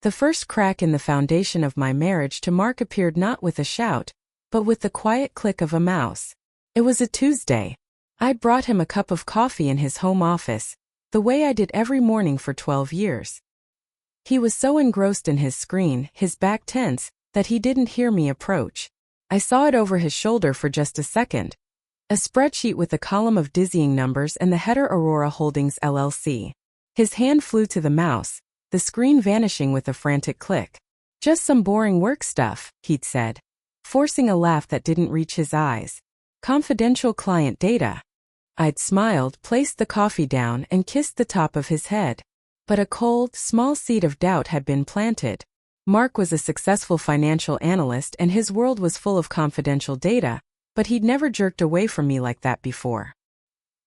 The first crack in the foundation of my marriage to Mark appeared not with a shout, but with the quiet click of a mouse. It was a Tuesday. I'd brought him a cup of coffee in his home office, the way I did every morning for 12 years. He was so engrossed in his screen, his back tense, that he didn't hear me approach. I saw it over his shoulder for just a second. A spreadsheet with a column of dizzying numbers and the header Aurora Holdings LLC. His hand flew to the mouse, the screen vanishing with a frantic click. "Just some boring work stuff," he'd said, forcing a laugh that didn't reach his eyes. "Confidential client data." I'd smiled, placed the coffee down, and kissed the top of his head. But a cold, small seed of doubt had been planted. Mark was a successful financial analyst and his world was full of confidential data, but he'd never jerked away from me like that before.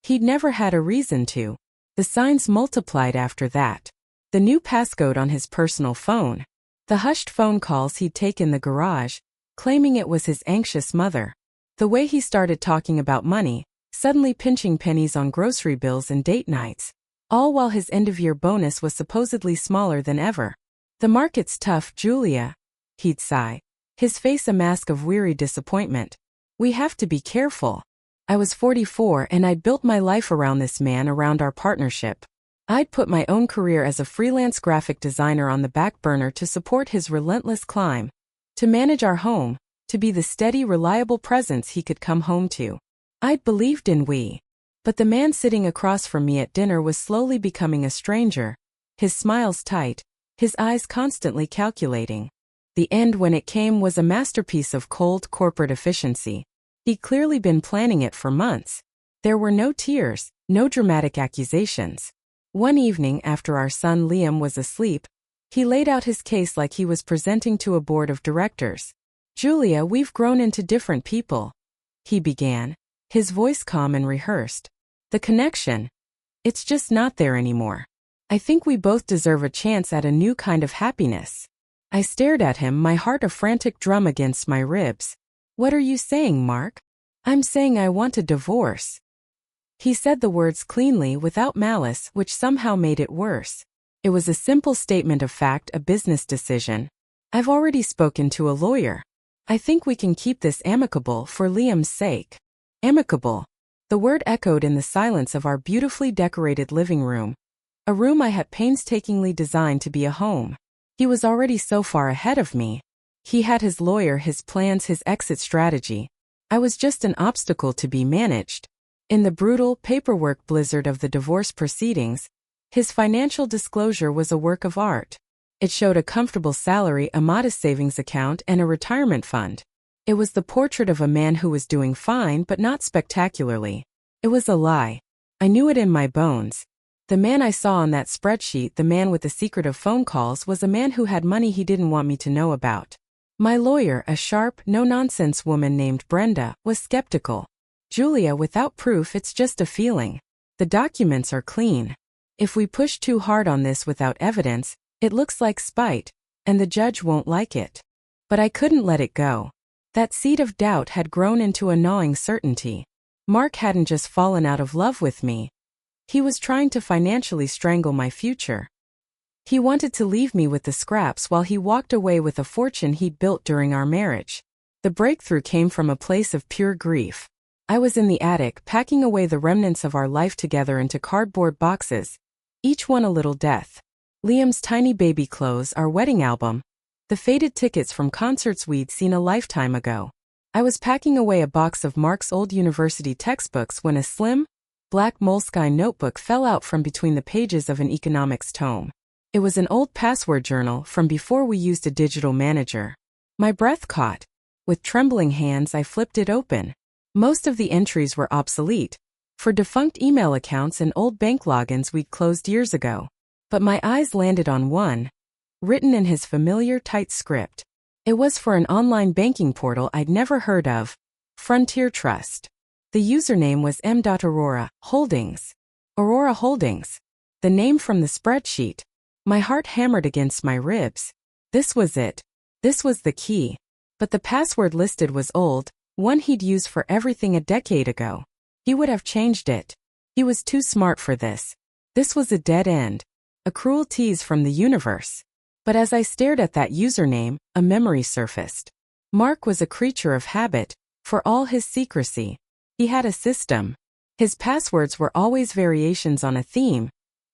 He'd never had a reason to. The signs multiplied after that. The new passcode on his personal phone. The hushed phone calls he'd take in the garage, claiming it was his anxious mother. The way he started talking about money, suddenly pinching pennies on grocery bills and date nights, all while his end-of-year bonus was supposedly smaller than ever. "The market's tough, Julia," he'd sigh, his face a mask of weary disappointment. "We have to be careful." I was 44 and I'd built my life around this man, around our partnership. I'd put my own career as a freelance graphic designer on the back burner to support his relentless climb, to manage our home, to be the steady, reliable presence he could come home to. I'd believed in we. But the man sitting across from me at dinner was slowly becoming a stranger, his smiles tight, his eyes constantly calculating. The end, when it came, was a masterpiece of cold corporate efficiency. He'd clearly been planning it for months. There were no tears, no dramatic accusations. One evening, after our son Liam was asleep, he laid out his case like he was presenting to a board of directors. "Julia, we've grown into different people," he began, his voice calm and rehearsed. "The connection, it's just not there anymore. I think we both deserve a chance at a new kind of happiness." I stared at him, my heart a frantic drum against my ribs. "What are you saying, Mark?" "I'm saying I want a divorce." He said the words cleanly, without malice, which somehow made it worse. It was a simple statement of fact, a business decision. "I've already spoken to a lawyer. I think we can keep this amicable for Liam's sake." Amicable. The word echoed in the silence of our beautifully decorated living room. A room I had painstakingly designed to be a home. He was already so far ahead of me. He had his lawyer, his plans, his exit strategy. I was just an obstacle to be managed. In the brutal paperwork blizzard of the divorce proceedings, his financial disclosure was a work of art. It showed a comfortable salary, a modest savings account, and a retirement fund. It was the portrait of a man who was doing fine but not spectacularly. It was a lie. I knew it in my bones. The man I saw on that spreadsheet, the man with the secretive phone calls, was a man who had money he didn't want me to know about. My lawyer, a sharp, no-nonsense woman named Brenda, was skeptical. "Julia, without proof, it's just a feeling. The documents are clean. If we push too hard on this without evidence, it looks like spite, and the judge won't like it." But I couldn't let it go. That seed of doubt had grown into a gnawing certainty. Mark hadn't just fallen out of love with me. He was trying to financially strangle my future. He wanted to leave me with the scraps while he walked away with a fortune he'd built during our marriage. The breakthrough came from a place of pure grief. I was in the attic, packing away the remnants of our life together into cardboard boxes, each one a little death. Liam's tiny baby clothes, our wedding album, the faded tickets from concerts we'd seen a lifetime ago. I was packing away a box of Mark's old university textbooks when a slim, black moleskine notebook fell out from between the pages of an economics tome. It was an old password journal from before we used a digital manager. My breath caught. With trembling hands, I flipped it open. Most of the entries were obsolete, for defunct email accounts and old bank logins we'd closed years ago. But my eyes landed on one, written in his familiar tight script. It was for an online banking portal I'd never heard of, Frontier Trust. The username was m.aurora holdings. Aurora Holdings. The name from the spreadsheet. My heart hammered against my ribs. This was it. This was the key. But the password listed was old, one he'd used for everything a decade ago. He would have changed it. He was too smart for this. This was a dead end. A cruel tease from the universe. But as I stared at that username, a memory surfaced. Mark was a creature of habit. For all his secrecy, he had a system. His passwords were always variations on a theme,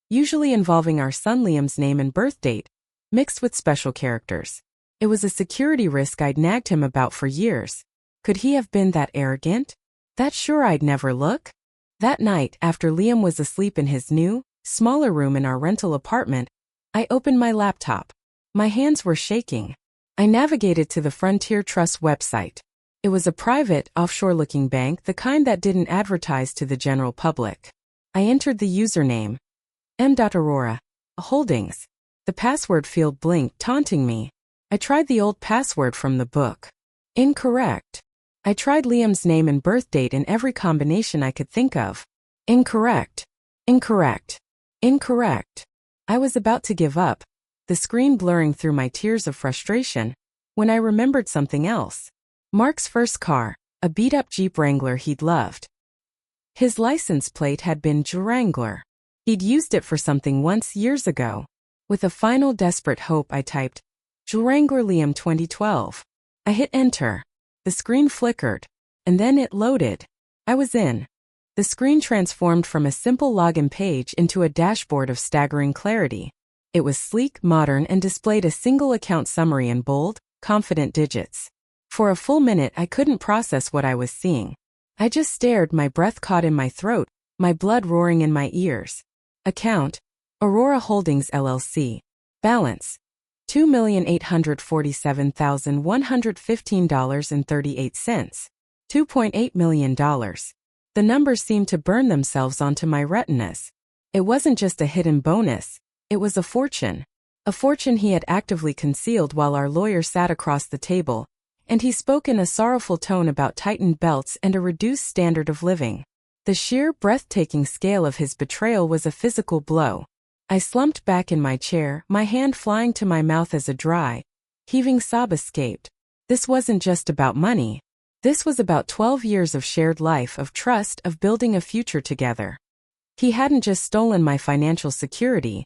usually involving our son Liam's name and birth date, mixed with special characters. It was a security risk I'd nagged him about for years. Could he have been that arrogant? That sure I'd never look? That night, after Liam was asleep in his new, smaller room in our rental apartment, I opened my laptop. My hands were shaking. I navigated to the Frontier Trust website. It was a private, offshore-looking bank, the kind that didn't advertise to the general public. I entered the username, m.aurora holdings. The password field blinked, taunting me. I tried the old password from the book. Incorrect. I tried Liam's name and birth date in every combination I could think of. Incorrect. Incorrect. Incorrect. I was about to give up, the screen blurring through my tears of frustration, when I remembered something else. Mark's first car, a beat-up Jeep Wrangler he'd loved. His license plate had been Wrangler. He'd used it for something once years ago. With a final desperate hope, I typed, Wrangler Liam 2012. I hit enter. The screen flickered, and then it loaded. I was in. The screen transformed from a simple login page into a dashboard of staggering clarity. It was sleek, modern, and displayed a single account summary in bold, confident digits. For a full minute I couldn't process what I was seeing. I just stared, my breath caught in my throat, my blood roaring in my ears. Account, Aurora Holdings LLC. Balance, $2,847,115.38. $2.8 million. The numbers seemed to burn themselves onto my retinas. It wasn't just a hidden bonus, it was a fortune. A fortune he had actively concealed while our lawyer sat across the table, and he spoke in a sorrowful tone about tightened belts and a reduced standard of living. The sheer, breathtaking scale of his betrayal was a physical blow. I slumped back in my chair, my hand flying to my mouth as a dry, heaving sob escaped. This wasn't just about money. This was about 12 years of shared life, of trust, of building a future together. He hadn't just stolen my financial security.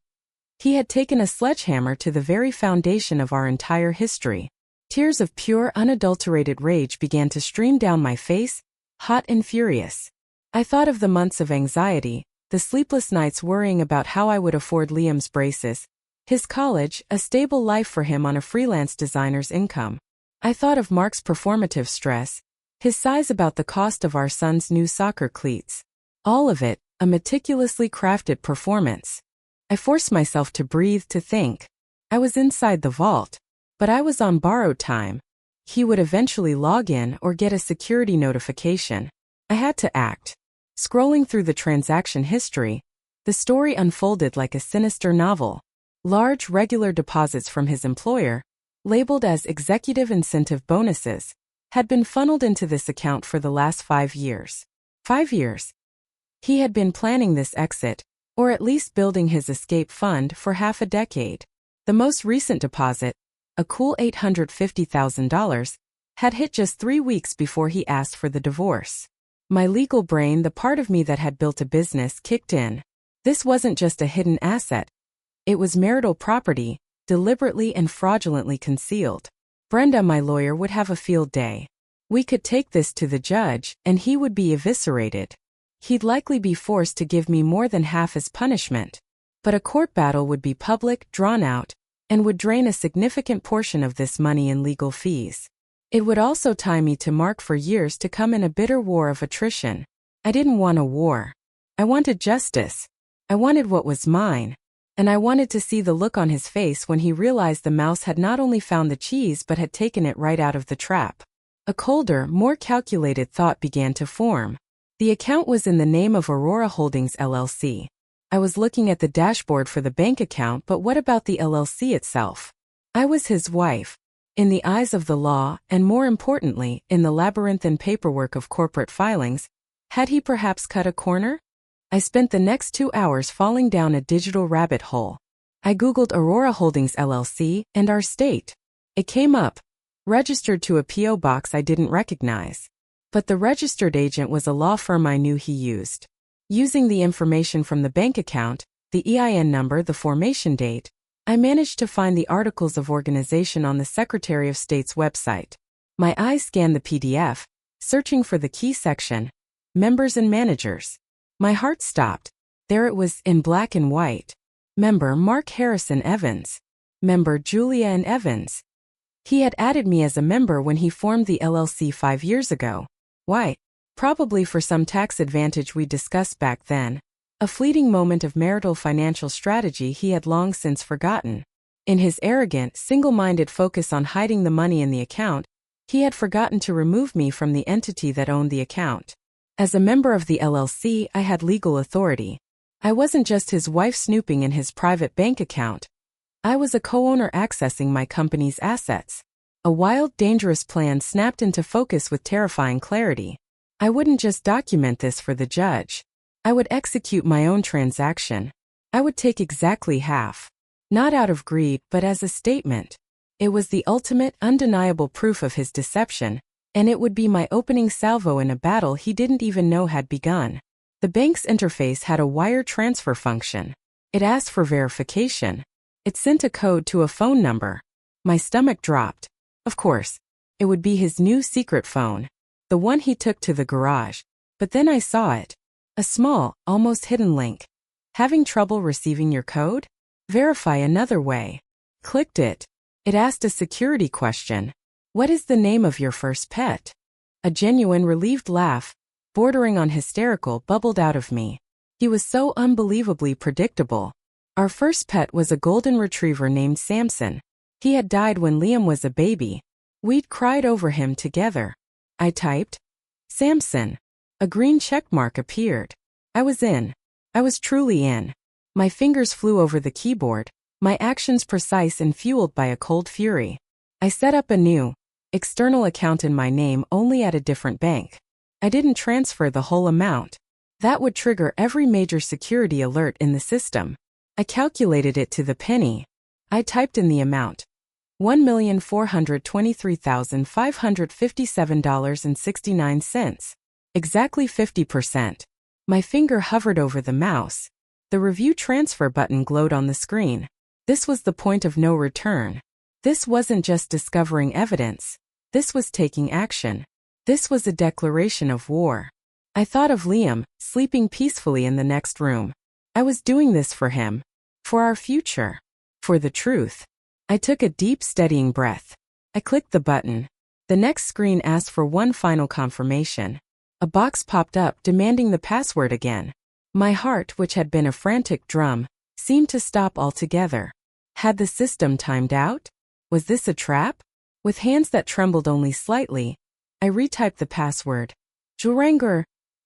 He had taken a sledgehammer to the very foundation of our entire history. Tears of pure, unadulterated rage began to stream down my face, hot and furious. I thought of the months of anxiety, the sleepless nights worrying about how I would afford Liam's braces, his college, a stable life for him on a freelance designer's income. I thought of Mark's performative stress, his sighs about the cost of our son's new soccer cleats. All of it, a meticulously crafted performance. I forced myself to breathe, to think. I was inside the vault, but I was on borrowed time. He would eventually log in or get a security notification. I had to act. Scrolling through the transaction history, the story unfolded like a sinister novel. Large, regular deposits from his employer, labeled as executive incentive bonuses, had been funneled into this account for the last 5 years. 5 years. He had been planning this exit, or at least building his escape fund, for half a decade. The most recent deposit, a cool $850,000, had hit just 3 weeks before he asked for the divorce. My legal brain, the part of me that had built a business, kicked in. This wasn't just a hidden asset. It was marital property, deliberately and fraudulently concealed. Brenda, my lawyer, would have a field day. We could take this to the judge, and he would be eviscerated. He'd likely be forced to give me more than half as punishment. But a court battle would be public, drawn out, and would drain a significant portion of this money in legal fees. It would also tie me to Mark for years to come in a bitter war of attrition. I didn't want a war. I wanted justice. I wanted what was mine. And I wanted to see the look on his face when he realized the mouse had not only found the cheese but had taken it right out of the trap. A colder, more calculated thought began to form. The account was in the name of Aurora Holdings LLC. I was looking at the dashboard for the bank account, but what about the LLC itself? I was his wife. In the eyes of the law, and more importantly, in the labyrinthine paperwork of corporate filings, had he perhaps cut a corner? I spent the next 2 hours falling down a digital rabbit hole. I Googled Aurora Holdings LLC and our state. It came up, registered to a P.O. box I didn't recognize. But the registered agent was a law firm I knew he used. Using the information from the bank account, the EIN number, the formation date, I managed to find the articles of organization on the Secretary of State's website. My eyes scanned the PDF, searching for the key section, members and managers. My heart stopped. There it was, in black and white. Member Mark Harrison Evans. Member Julia Ann Evans. He had added me as a member when he formed the LLC 5 years ago. Why? Probably for some tax advantage we discussed back then. A fleeting moment of marital financial strategy he had long since forgotten. In his arrogant, single-minded focus on hiding the money in the account, he had forgotten to remove me from the entity that owned the account. As a member of the LLC, I had legal authority. I wasn't just his wife snooping in his private bank account. I was a co-owner accessing my company's assets. A wild, dangerous plan snapped into focus with terrifying clarity. I wouldn't just document this for the judge. I would execute my own transaction. I would take exactly half. Not out of greed, but as a statement. It was the ultimate, undeniable proof of his deception, and it would be my opening salvo in a battle he didn't even know had begun. The bank's interface had a wire transfer function. It asked for verification. It sent a code to a phone number. My stomach dropped. Of course, it would be his new secret phone, the one he took to the garage. But then I saw it. A small, almost hidden link. Having trouble receiving your code? Verify another way. Clicked it. It asked a security question. What is the name of your first pet? A genuine relieved laugh, bordering on hysterical, bubbled out of me. He was so unbelievably predictable. Our first pet was a golden retriever named Samson. He had died when Liam was a baby. We'd cried over him together. I typed, Samson. A green checkmark appeared. I was in. I was truly in. My fingers flew over the keyboard, my actions precise and fueled by a cold fury. I set up a new, external account in my name only at a different bank. I didn't transfer the whole amount. That would trigger every major security alert in the system. I calculated it to the penny. I typed in the amount. $1,423,557.69. Exactly 50%. My finger hovered over the mouse. The review transfer button glowed on the screen. This was the point of no return. This wasn't just discovering evidence. This was taking action. This was a declaration of war. I thought of Liam, sleeping peacefully in the next room. I was doing this for him. For our future. For the truth. I took a deep, steadying breath. I clicked the button. The next screen asked for one final confirmation. A box popped up demanding the password again. My heart, which had been a frantic drum, seemed to stop altogether. Had the system timed out? Was this a trap? With hands that trembled only slightly, I retyped the password. Juranger,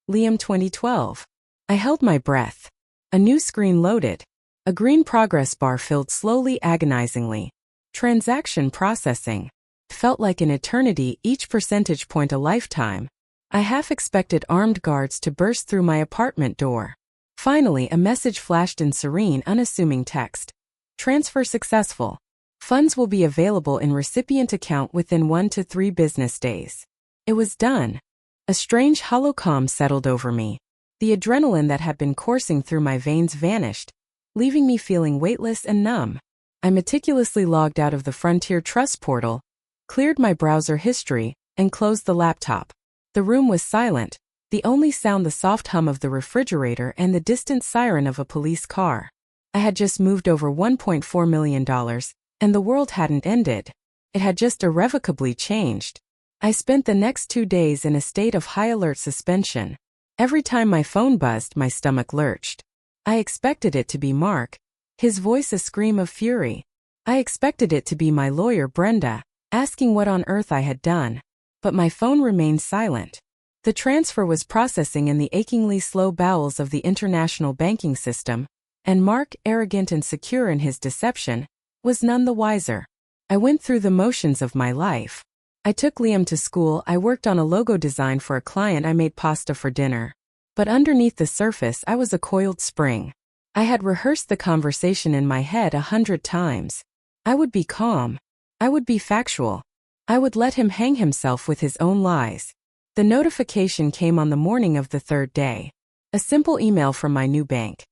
Liam 2012. I held my breath. A new screen loaded. A green progress bar filled slowly, agonizingly. Transaction processing. Felt like an eternity, each percentage point a lifetime. I half expected armed guards to burst through my apartment door. Finally, a message flashed in serene, unassuming text. Transfer successful. Funds will be available in recipient account within 1 to 3 business days. It was done. A strange hollow calm settled over me. The adrenaline that had been coursing through my veins vanished, leaving me feeling weightless and numb. I meticulously logged out of the Frontier Trust portal, cleared my browser history, and closed the laptop. The room was silent, the only sound the soft hum of the refrigerator and the distant siren of a police car. I had just moved over $1.4 million, and the world hadn't ended. It had just irrevocably changed. I spent the next 2 days in a state of high alert suspension. Every time my phone buzzed, my stomach lurched. I expected it to be Mark, his voice a scream of fury. I expected it to be my lawyer Brenda, asking what on earth I had done. But my phone remained silent. The transfer was processing in the achingly slow bowels of the international banking system, and Mark, arrogant and secure in his deception, was none the wiser. I went through the motions of my life. I took Liam to school, I worked on a logo design for a client, I made pasta for dinner. But underneath the surface I was a coiled spring. I had rehearsed the conversation in my head 100 times. I would be calm. I would be factual. I would let him hang himself with his own lies. The notification came on the morning of the 3rd day. A simple email from my new bank.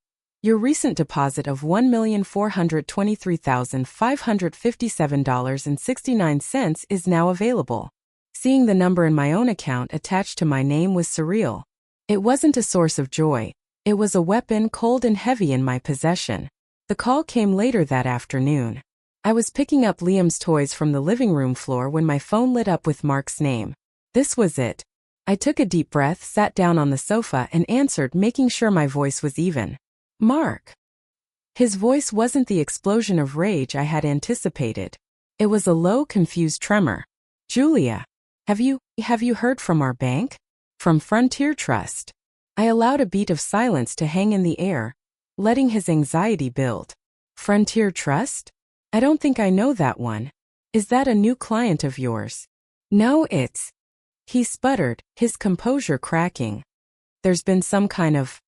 Your recent deposit of $1,423,557.69 is now available. Seeing the number in my own account attached to my name was surreal. It wasn't a source of joy. It was a weapon cold and heavy in my possession. The call came later that afternoon. I was picking up Liam's toys from the living room floor when my phone lit up with Mark's name. This was it. I took a deep breath, sat down on the sofa, and answered, making sure my voice was even. Mark. His voice wasn't the explosion of rage I had anticipated. It was a low, confused tremor. Julia. Have you heard from our bank? From Frontier Trust. I allowed a beat of silence to hang in the air, letting his anxiety build. Frontier Trust? I don't think I know that one. Is that a new client of yours? No, it's... He sputtered, his composure cracking. There's been some kind of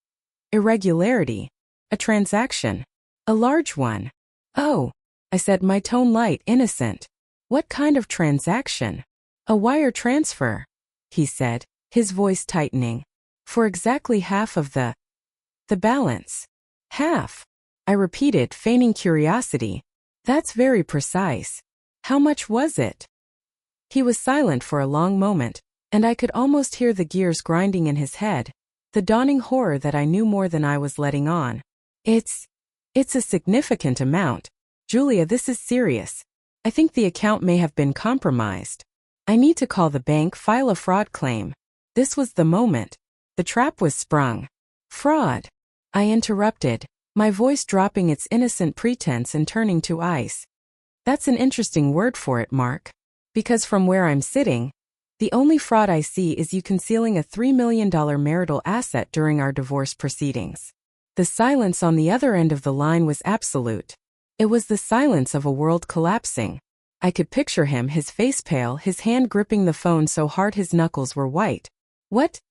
irregularity. A transaction. A large one. Oh, I said, my tone light, innocent. What kind of transaction? A wire transfer, he said, his voice tightening. For exactly half of the balance. Half. I repeated, feigning curiosity. That's very precise. How much was it? He was silent for a long moment, and I could almost hear the gears grinding in his head, the dawning horror that I knew more than I was letting on. It's a significant amount. Julia, this is serious. I think the account may have been compromised. I need to call the bank, file a fraud claim. This was the moment. The trap was sprung. Fraud. I interrupted, my voice dropping its innocent pretense and turning to ice. That's an interesting word for it, Mark. Because from where I'm sitting, the only fraud I see is you concealing a $3 million marital asset during our divorce proceedings. The silence on the other end of the line was absolute. It was the silence of a world collapsing. I could picture him, his face pale, his hand gripping the phone so hard his knuckles were white. What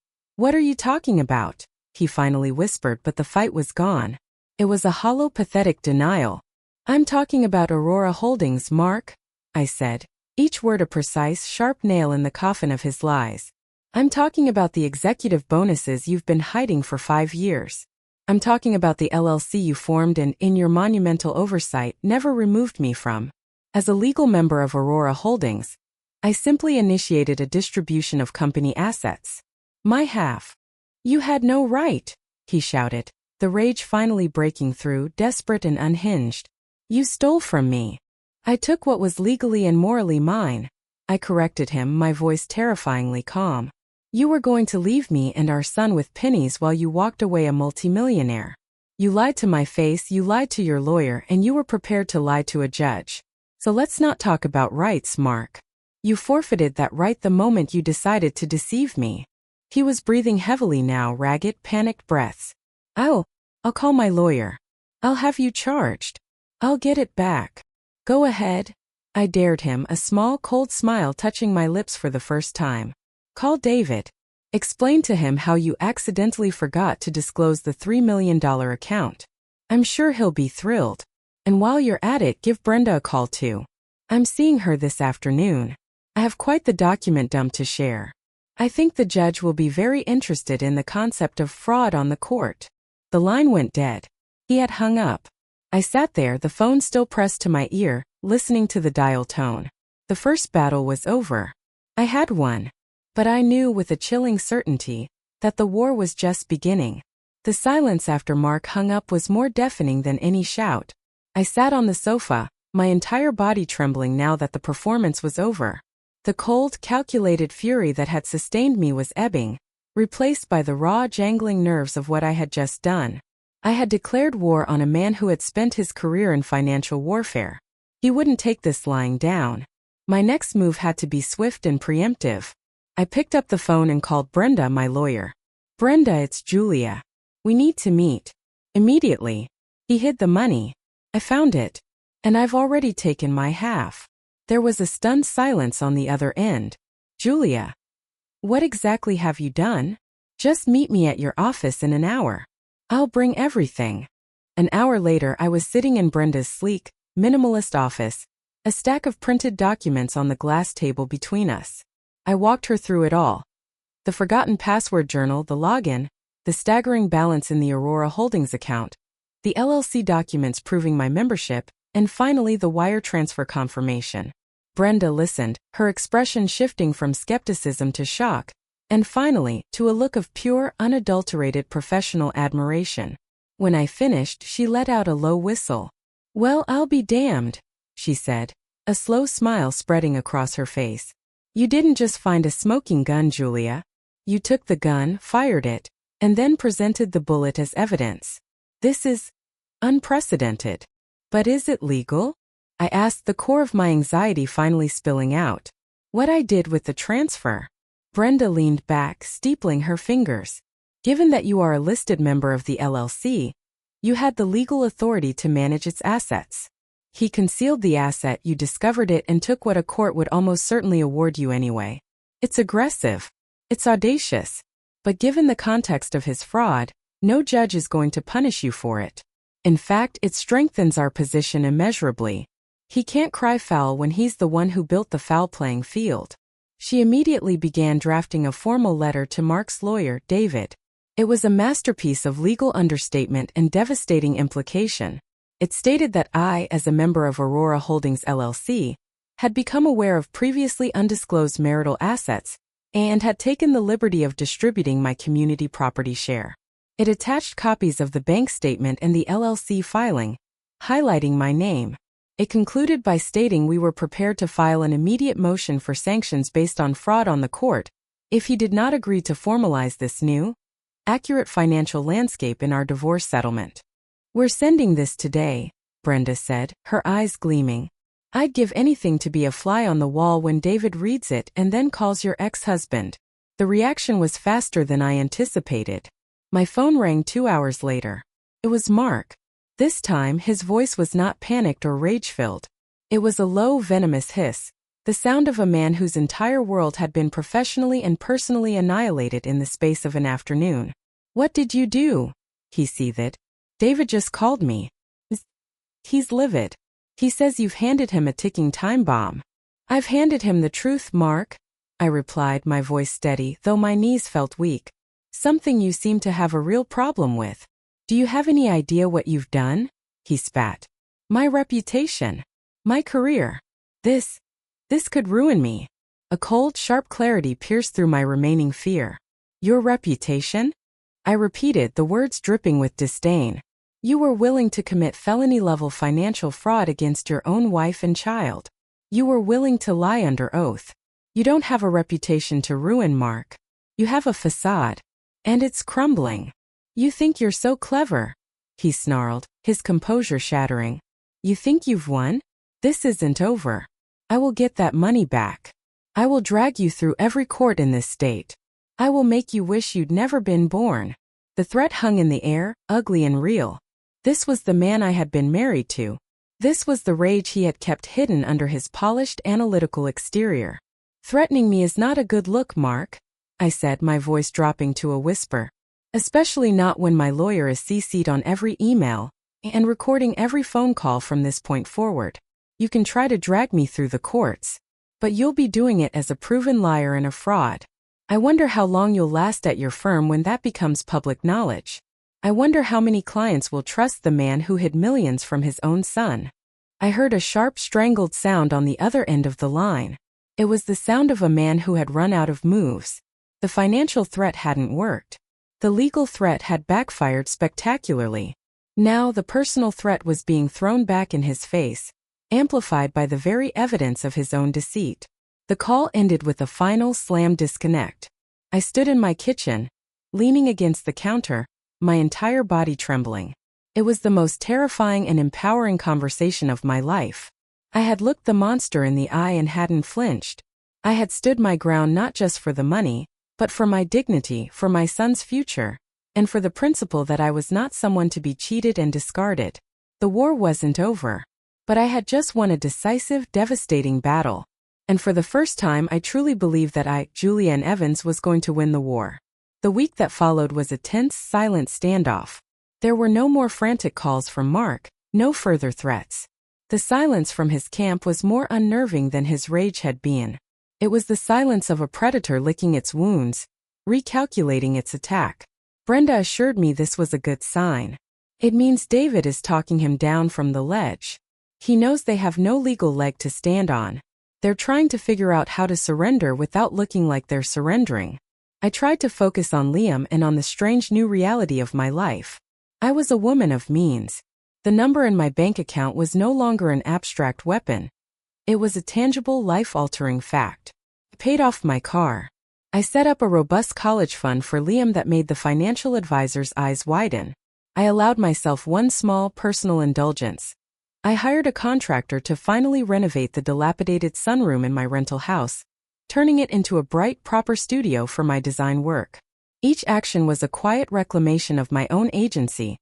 are you talking about? He finally whispered, but the fight was gone. It was a hollow, pathetic denial. I'm talking about Aurora Holdings, Mark, I said, each word a precise, sharp nail in the coffin of his lies. I'm talking about the executive bonuses you've been hiding for 5 years. I'm talking about the LLC you formed and, in your monumental oversight, never removed me from. As a legal member of Aurora Holdings, I simply initiated a distribution of company assets. My half. You had no right, he shouted, the rage finally breaking through, desperate and unhinged. You stole from me. I took what was legally and morally mine. I corrected him, my voice terrifyingly calm. You were going to leave me and our son with pennies while you walked away a multimillionaire. You lied to my face, you lied to your lawyer, and you were prepared to lie to a judge. So let's not talk about rights, Mark. You forfeited that right the moment you decided to deceive me. He was breathing heavily now, ragged, panicked breaths. I'll call my lawyer. I'll have you charged. I'll get it back. Go ahead. I dared him, a small, cold smile touching my lips for the first time. Call David. Explain to him how you accidentally forgot to disclose the $3 million account. I'm sure he'll be thrilled. And while you're at it, give Brenda a call too. I'm seeing her this afternoon. I have quite the document dump to share. I think the judge will be very interested in the concept of fraud on the court. The line went dead. He had hung up. I sat there, the phone still pressed to my ear, listening to the dial tone. The first battle was over. I had won. But I knew with a chilling certainty that the war was just beginning. The silence after Mark hung up was more deafening than any shout. I sat on the sofa, my entire body trembling now that the performance was over. The cold, calculated fury that had sustained me was ebbing, replaced by the raw, jangling nerves of what I had just done. I had declared war on a man who had spent his career in financial warfare. He wouldn't take this lying down. My next move had to be swift and preemptive. I picked up the phone and called Brenda, my lawyer. Brenda, it's Julia. We need to meet. Immediately. He hid the money. I found it. And I've already taken my half. There was a stunned silence on the other end. Julia. What exactly have you done? Just meet me at your office in an hour. I'll bring everything. An hour later, I was sitting in Brenda's sleek, minimalist office, a stack of printed documents on the glass table between us. I walked her through it all. The forgotten password journal, the login, the staggering balance in the Aurora Holdings account, the LLC documents proving my membership, and finally the wire transfer confirmation. Brenda listened, her expression shifting from skepticism to shock, and finally, to a look of pure, unadulterated professional admiration. When I finished, she let out a low whistle. "Well, I'll be damned," she said, a slow smile spreading across her face. "You didn't just find a smoking gun, Julia. You took the gun, fired it, and then presented the bullet as evidence. This is unprecedented. But is it legal?" I asked, the core of my anxiety finally spilling out. "What I did with the transfer?" Brenda leaned back, steepling her fingers. "Given that you are a listed member of the LLC, you had the legal authority to manage its assets. He concealed the asset, you discovered it, and took what a court would almost certainly award you anyway. It's aggressive. It's audacious. But given the context of his fraud, no judge is going to punish you for it. In fact, it strengthens our position immeasurably. He can't cry foul when he's the one who built the foul playing field." She immediately began drafting a formal letter to Mark's lawyer, David. It was a masterpiece of legal understatement and devastating implication. It stated that I, as a member of Aurora Holdings LLC, had become aware of previously undisclosed marital assets and had taken the liberty of distributing my community property share. It attached copies of the bank statement and the LLC filing, highlighting my name. It concluded by stating we were prepared to file an immediate motion for sanctions based on fraud on the court if he did not agree to formalize this new, accurate financial landscape in our divorce settlement. "We're sending this today," Brenda said, her eyes gleaming. "I'd give anything to be a fly on the wall when David reads it and then calls your ex-husband." The reaction was faster than I anticipated. My phone rang 2 hours later. It was Mark. This time, his voice was not panicked or rage-filled. It was a low, venomous hiss, the sound of a man whose entire world had been professionally and personally annihilated in the space of an afternoon. "What did you do?" he seethed. "David just called me. He's livid. He says you've handed him a ticking time bomb." "I've handed him the truth, Mark," I replied, my voice steady, though my knees felt weak. "Something you seem to have a real problem with. Do you have any idea what you've done?" he spat. "My reputation. My career. This could ruin me." A cold, sharp clarity pierced through my remaining fear. "Your reputation?" I repeated, the words dripping with disdain. "You were willing to commit felony-level financial fraud against your own wife and child. You were willing to lie under oath. You don't have a reputation to ruin, Mark. You have a facade. And it's crumbling. You think you're so clever," he snarled, his composure shattering. "You think you've won? This isn't over. I will get that money back. I will drag you through every court in this state. I will make you wish you'd never been born." The threat hung in the air, ugly and real. This was the man I had been married to. This was the rage he had kept hidden under his polished, analytical exterior. "Threatening me is not a good look, Mark," I said, my voice dropping to a whisper. "Especially not when my lawyer is CC'd on every email and recording every phone call from this point forward. You can try to drag me through the courts, but you'll be doing it as a proven liar and a fraud. I wonder how long you'll last at your firm when that becomes public knowledge. I wonder how many clients will trust the man who hid millions from his own son." I heard a sharp, strangled sound on the other end of the line. It was the sound of a man who had run out of moves. The financial threat hadn't worked. The legal threat had backfired spectacularly. Now the personal threat was being thrown back in his face, amplified by the very evidence of his own deceit. The call ended with a final slam disconnect. I stood in my kitchen, leaning against the counter, my entire body trembling. It was the most terrifying and empowering conversation of my life. I had looked the monster in the eye and hadn't flinched. I had stood my ground not just for the money, but for my dignity, for my son's future, and for the principle that I was not someone to be cheated and discarded. The war wasn't over. But I had just won a decisive, devastating battle. And for the first time I truly believed that I, Julianne Evans, was going to win the war. The week that followed was a tense, silent standoff. There were no more frantic calls from Mark, no further threats. The silence from his camp was more unnerving than his rage had been. It was the silence of a predator licking its wounds, recalculating its attack. Brenda assured me this was a good sign. It means David is talking him down from the ledge. He knows they have no legal leg to stand on. They're trying to figure out how to surrender without looking like they're surrendering. I tried to focus on Liam and on the strange new reality of my life. I was a woman of means. The number in my bank account was no longer an abstract weapon. It was a tangible, life-altering fact. I paid off my car. I set up a robust college fund for Liam that made the financial advisor's eyes widen. I allowed myself one small, personal indulgence. I hired a contractor to finally renovate the dilapidated sunroom in my rental house, turning it into a bright, proper studio for my design work. Each action was a quiet reclamation of my own agency,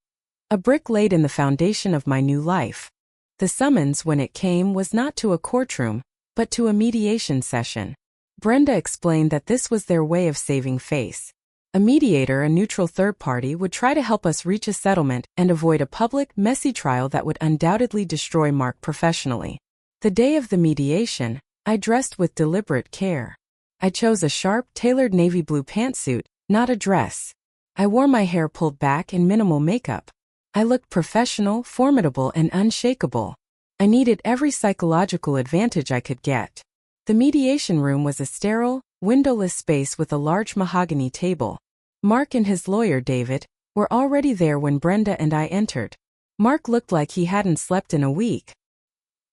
a brick laid in the foundation of my new life. The summons, when it came, was not to a courtroom, but to a mediation session. Brenda explained that this was their way of saving face. A mediator, a neutral third party, would try to help us reach a settlement and avoid a public, messy trial that would undoubtedly destroy Mark professionally. The day of the mediation, I dressed with deliberate care. I chose a sharp, tailored navy blue pantsuit, not a dress. I wore my hair pulled back in minimal makeup. I looked professional, formidable, and unshakable. I needed every psychological advantage I could get. The mediation room was a sterile, windowless space with a large mahogany table. Mark and his lawyer, David, were already there when Brenda and I entered. Mark looked like he hadn't slept in a week.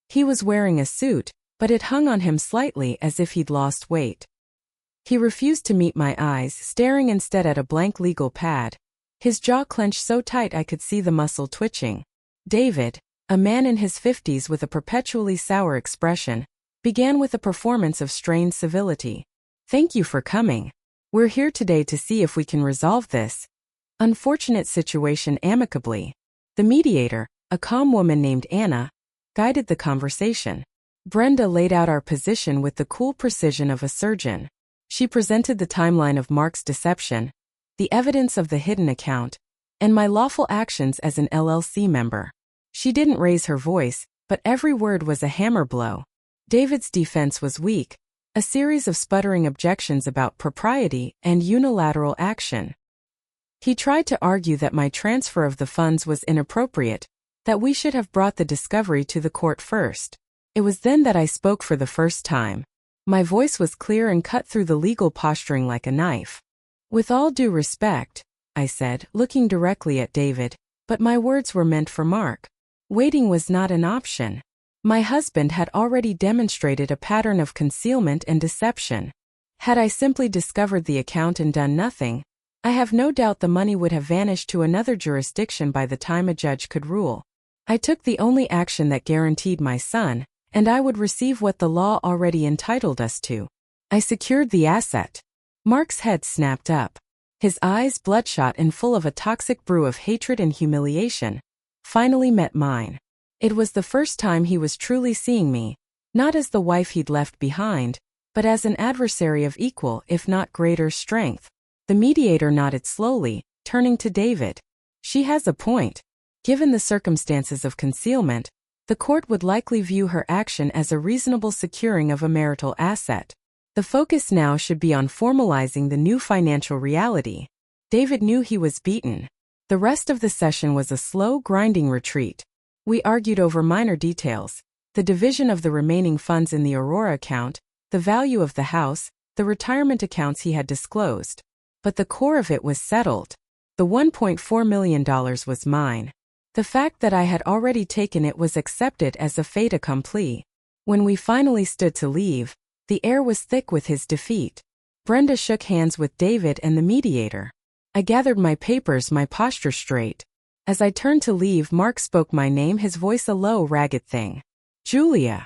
He was wearing a suit, but it hung on him slightly as if he'd lost weight. He refused to meet my eyes, staring instead at a blank legal pad. His jaw clenched so tight I could see the muscle twitching. David, a man in his 50s with a perpetually sour expression, began with a performance of strained civility. "Thank you for coming. We're here today to see if we can resolve this unfortunate situation amicably." The mediator, a calm woman named Anna, guided the conversation. Brenda laid out our position with the cool precision of a surgeon. She presented the timeline of Mark's deception, the evidence of the hidden account, and my lawful actions as an LLC member. She didn't raise her voice, but every word was a hammer blow. David's defense was weak, a series of sputtering objections about propriety and unilateral action. He tried to argue that my transfer of the funds was inappropriate, that we should have brought the discovery to the court first. It was then that I spoke for the first time. My voice was clear and cut through the legal posturing like a knife. "With all due respect," I said, looking directly at David, but my words were meant for Mark. Waiting was not an option. My husband had already demonstrated a pattern of concealment and deception. Had I simply discovered the account and done nothing, I have no doubt the money would have vanished to another jurisdiction by the time a judge could rule. I took the only action that guaranteed my son, and I would receive what the law already entitled us to. I secured the asset. Mark's head snapped up. His eyes, bloodshot and full of a toxic brew of hatred and humiliation, finally met mine. It was the first time he was truly seeing me, not as the wife he'd left behind, but as an adversary of equal, if not greater, strength. The mediator nodded slowly, turning to David. "She has a point. Given the circumstances of concealment, the court would likely view her action as a reasonable securing of a marital asset. The focus now should be on formalizing the new financial reality." David knew he was beaten. The rest of the session was a slow, grinding retreat. We argued over minor details: the division of the remaining funds in the Aurora account, the value of the house, the retirement accounts he had disclosed. But the core of it was settled. The $1.4 million was mine. The fact that I had already taken it was accepted as a fait accompli. When we finally stood to leave, the air was thick with his defeat. Brenda shook hands with David and the mediator. I gathered my papers, my posture straight. As I turned to leave, Mark spoke my name, his voice a low, ragged thing. "Julia."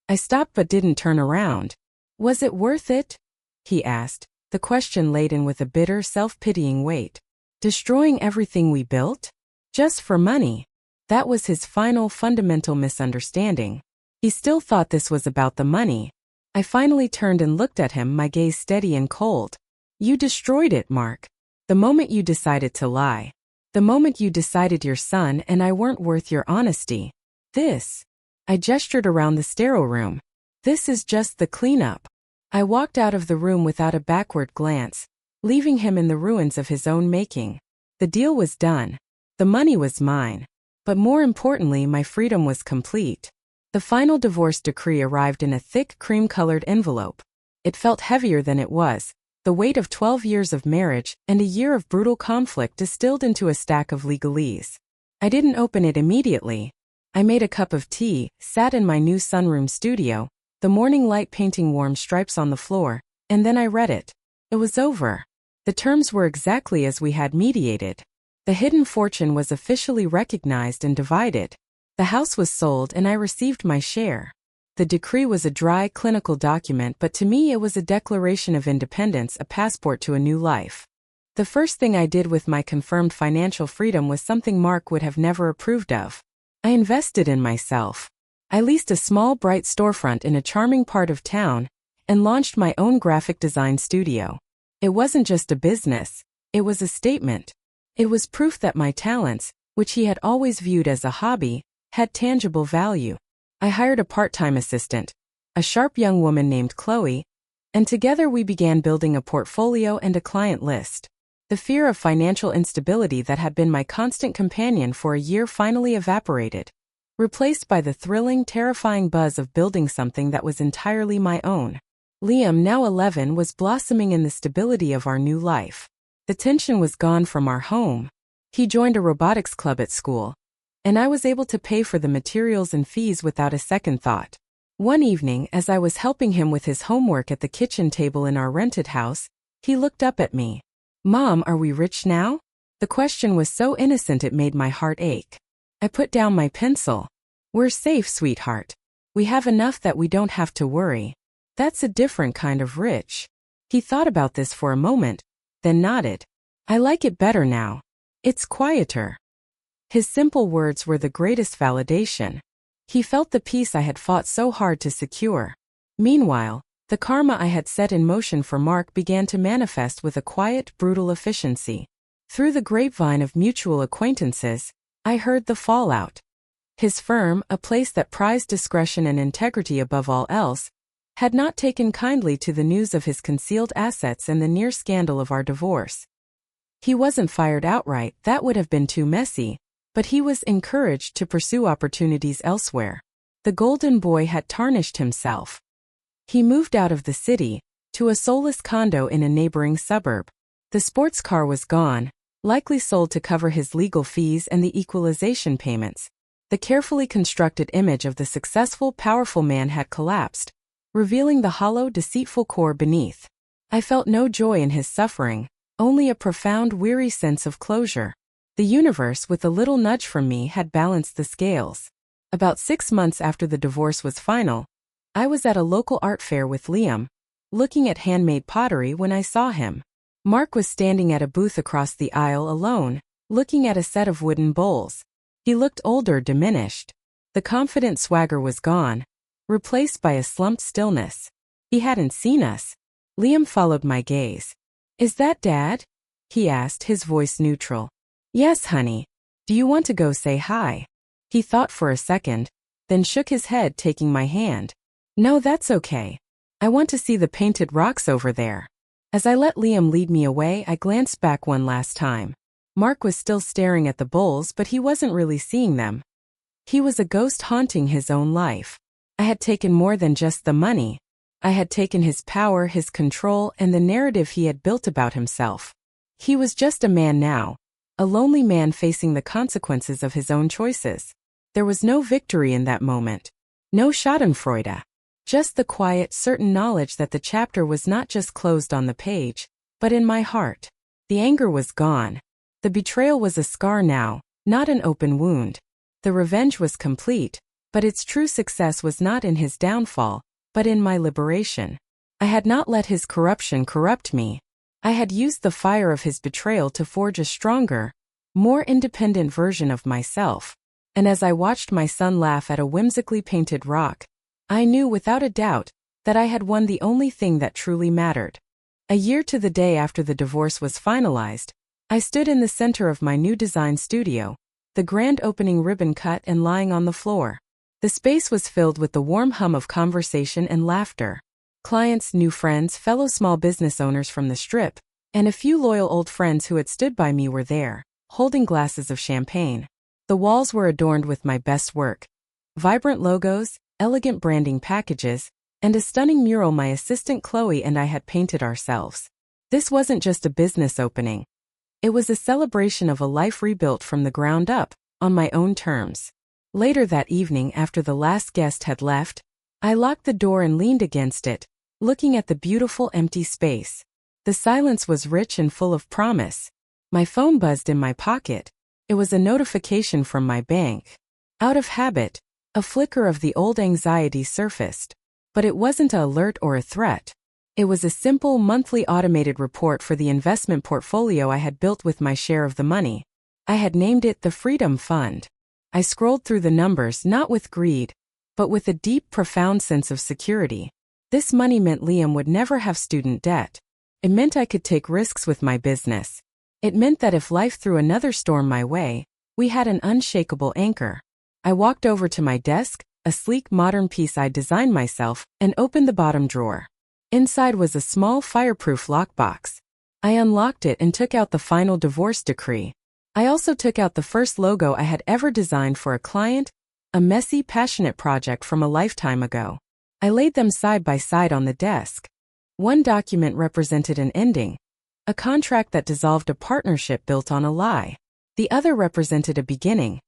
I stopped but didn't turn around. "Was it worth it?" he asked, the question laden with a bitter, self-pitying weight. "Destroying everything we built? Just for money?" That was his final, fundamental misunderstanding. He still thought this was about the money. I finally turned and looked at him, my gaze steady and cold. "You destroyed it, Mark. The moment you decided to lie. The moment you decided your son and I weren't worth your honesty. This." I gestured around the sterile room. "This is just the cleanup." I walked out of the room without a backward glance, leaving him in the ruins of his own making. The deal was done. The money was mine. But more importantly, my freedom was complete. The final divorce decree arrived in a thick cream-colored envelope. It felt heavier than it was, the weight of 12 years of marriage and a year of brutal conflict distilled into a stack of legalese. I didn't open it immediately. I made a cup of tea, sat in my new sunroom studio, the morning light painting warm stripes on the floor, and then I read it. It was over. The terms were exactly as we had mediated. The hidden fortune was officially recognized and divided. The house was sold and I received my share. The decree was a dry, clinical document, but to me it was a declaration of independence, a passport to a new life. The first thing I did with my confirmed financial freedom was something Mark would have never approved of. I invested in myself. I leased a small, bright storefront in a charming part of town and launched my own graphic design studio. It wasn't just a business, it was a statement. It was proof that my talents, which he had always viewed as a hobby, had tangible value. I hired a part-time assistant, a sharp young woman named Chloe, and together we began building a portfolio and a client list. The fear of financial instability that had been my constant companion for a year finally evaporated, replaced by the thrilling, terrifying buzz of building something that was entirely my own. Liam, now 11, was blossoming in the stability of our new life. The tension was gone from our home. He joined a robotics club at school, and I was able to pay for the materials and fees without a second thought. One evening, as I was helping him with his homework at the kitchen table in our rented house, he looked up at me. "Mom, are we rich now?" The question was so innocent it made my heart ache. I put down my pencil. "We're safe, sweetheart. We have enough that we don't have to worry. That's a different kind of rich." He thought about this for a moment, then nodded. "I like it better now. It's quieter." His simple words were the greatest validation. He felt the peace I had fought so hard to secure. Meanwhile, the karma I had set in motion for Mark began to manifest with a quiet, brutal efficiency. Through the grapevine of mutual acquaintances, I heard the fallout. His firm, a place that prized discretion and integrity above all else, had not taken kindly to the news of his concealed assets and the near scandal of our divorce. He wasn't fired outright, that would have been too messy, but he was encouraged to pursue opportunities elsewhere. The golden boy had tarnished himself. He moved out of the city, to a soulless condo in a neighboring suburb. The sports car was gone, likely sold to cover his legal fees and the equalization payments. The carefully constructed image of the successful, powerful man had collapsed, revealing the hollow, deceitful core beneath. I felt no joy in his suffering, only a profound, weary sense of closure. The universe, with a little nudge from me, had balanced the scales. About 6 months after the divorce was final, I was at a local art fair with Liam, looking at handmade pottery when I saw him. Mark was standing at a booth across the aisle alone, looking at a set of wooden bowls. He looked older, diminished. The confident swagger was gone, replaced by a slumped stillness. He hadn't seen us. Liam followed my gaze. "Is that Dad?" he asked, his voice neutral. "Yes, honey. Do you want to go say hi?" He thought for a second, then shook his head, taking my hand. "No, that's okay. I want to see the painted rocks over there." As I let Liam lead me away, I glanced back one last time. Mark was still staring at the bowls, but he wasn't really seeing them. He was a ghost haunting his own life. I had taken more than just the money. I had taken his power, his control, and the narrative he had built about himself. He was just a man now, a lonely man facing the consequences of his own choices. There was no victory in that moment. No schadenfreude. Just the quiet, certain knowledge that the chapter was not just closed on the page, but in my heart. The anger was gone. The betrayal was a scar now, not an open wound. The revenge was complete, but its true success was not in his downfall, but in my liberation. I had not let his corruption corrupt me. I had used the fire of his betrayal to forge a stronger, more independent version of myself. And as I watched my son laugh at a whimsically painted rock, I knew without a doubt that I had won the only thing that truly mattered. A year to the day after the divorce was finalized, I stood in the center of my new design studio, the grand opening ribbon cut and lying on the floor. The space was filled with the warm hum of conversation and laughter. Clients, new friends, fellow small business owners from the Strip, and a few loyal old friends who had stood by me were there. holding glasses of champagne. The walls were adorned with my best work. Vibrant logos, elegant branding packages, and a stunning mural my assistant Chloe and I had painted ourselves. This wasn't just a business opening. It was a celebration of a life rebuilt from the ground up, on my own terms. Later that evening, after the last guest had left, I locked the door and leaned against it, looking at the beautiful empty space. The silence was rich and full of promise. My phone buzzed in my pocket. It was a notification from my bank. Out of habit, a flicker of the old anxiety surfaced. But it wasn't an alert or a threat. It was a simple monthly automated report for the investment portfolio I had built with my share of the money. I had named it the Freedom Fund. I scrolled through the numbers not with greed, but with a deep, profound sense of security. This money meant Liam would never have student debt. It meant I could take risks with my business. It meant that if life threw another storm my way, we had an unshakable anchor. I walked over to my desk, a sleek modern piece I'd designed myself, and opened the bottom drawer. Inside was a small fireproof lockbox. I unlocked it and took out the final divorce decree. I also took out the first logo I had ever designed for a client, a messy, passionate project from a lifetime ago. I laid them side by side on the desk. One document represented an ending, a contract that dissolved a partnership built on a lie. The other represented a beginning,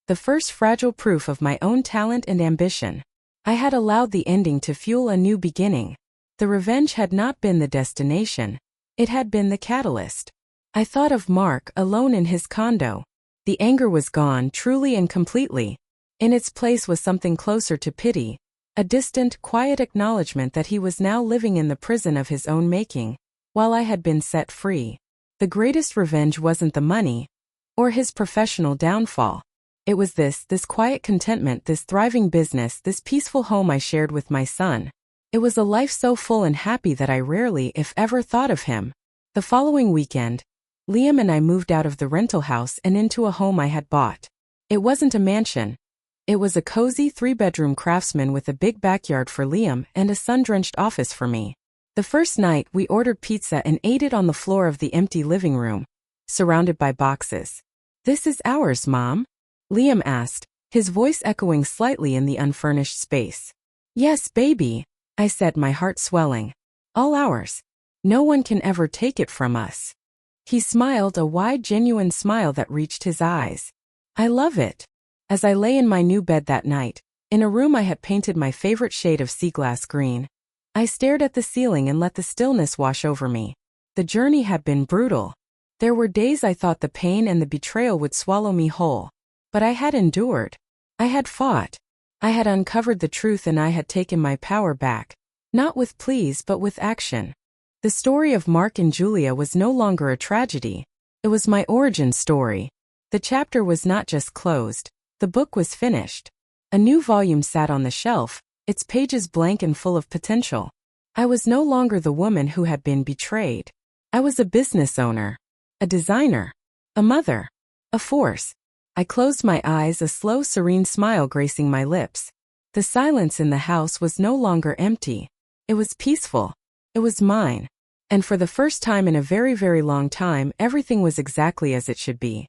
the first fragile proof of my own talent and ambition. I had allowed the ending to fuel a new beginning. The revenge had not been the destination, it had been the catalyst. I thought of Mark alone in his condo. The anger was gone truly and completely. In its place was something closer to pity, a distant, quiet acknowledgement that he was now living in the prison of his own making, while I had been set free. The greatest revenge wasn't the money, or his professional downfall. It was this quiet contentment, this thriving business, this peaceful home I shared with my son. It was a life so full and happy that I rarely, if ever, thought of him. The following weekend, Liam and I moved out of the rental house and into a home I had bought. It wasn't a mansion. It was a cozy 3-bedroom craftsman with a big backyard for Liam and a sun-drenched office for me. The first night, we ordered pizza and ate it on the floor of the empty living room, surrounded by boxes. "This is ours, Mom?" Liam asked, his voice echoing slightly in the unfurnished space. "Yes, baby," I said, my heart swelling. "All ours. No one can ever take it from us." He smiled, a wide, genuine smile that reached his eyes. "I love it." As I lay in my new bed that night, in a room I had painted my favorite shade of sea glass green, I stared at the ceiling and let the stillness wash over me. The journey had been brutal. There were days I thought the pain and the betrayal would swallow me whole. But I had endured. I had fought. I had uncovered the truth and I had taken my power back. Not with pleas but with action. The story of Mark and Julia was no longer a tragedy. It was my origin story. The chapter was not just closed. The book was finished. A new volume sat on the shelf, its pages blank and full of potential. I was no longer the woman who had been betrayed. I was a business owner, a designer, a mother, a force. I closed my eyes, a slow, serene smile gracing my lips. The silence in the house was no longer empty. It was peaceful. It was mine. And for the first time in a very, very long time, everything was exactly as it should be.